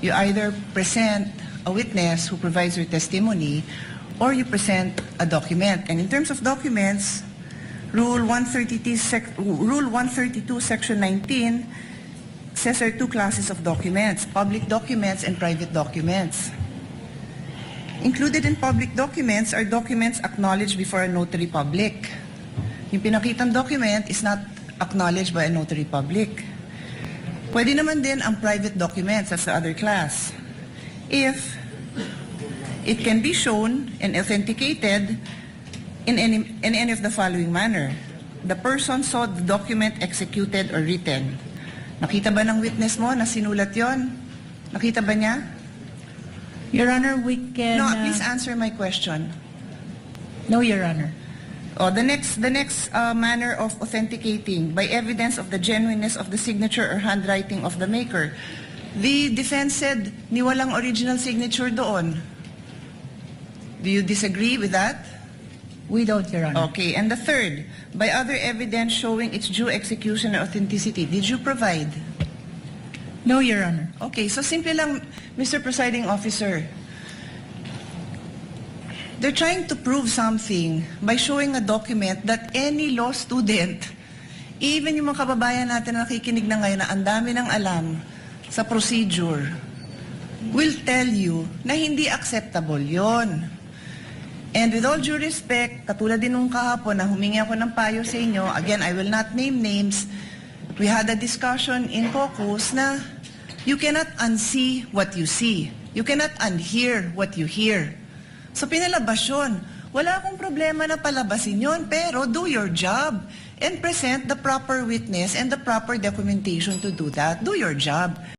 You either present a witness who provides your testimony or you present a document. And in terms of documents, Rule 132, Section 19 says there are two classes of documents, public documents and private documents. Included in public documents are documents acknowledged before a notary public. Yung pinakitang document is not acknowledged by a notary public. Pwede naman din ang private documents, that's the other class. If it can be shown and authenticated in any of the following manner. The person saw the document executed or written. Nakita ba ng witness mo na sinulat yon? Nakita ba niya? Your Honor, we can... No, please answer my question. No, Your Honor. Oh, the next manner of authenticating by evidence of the genuineness of the signature or handwriting of the maker. The defense said ni walang original signature doon. Do you disagree with that? We don't, Your Honor. Okay, and the third, by other evidence showing its due execution or authenticity, did you provide? No, Your Honor. Okay, so simple lang, Mr. Presiding Officer. They're trying to prove something by showing a document that any law student, even yung mga kababayan natin na nakikinig na ngayon na ang dami ng alam sa procedure, will tell you na hindi acceptable yon. And with all due respect, katulad din nung kahapon na humingi ako ng payo sa inyo, again, I will not name names, we had a discussion in caucus na you cannot unsee what you see. You cannot unhear what you hear. So pinalabas yun. Wala akong problema na palabasin yun, pero do your job and present the proper witness and the proper documentation to do that. Do your job.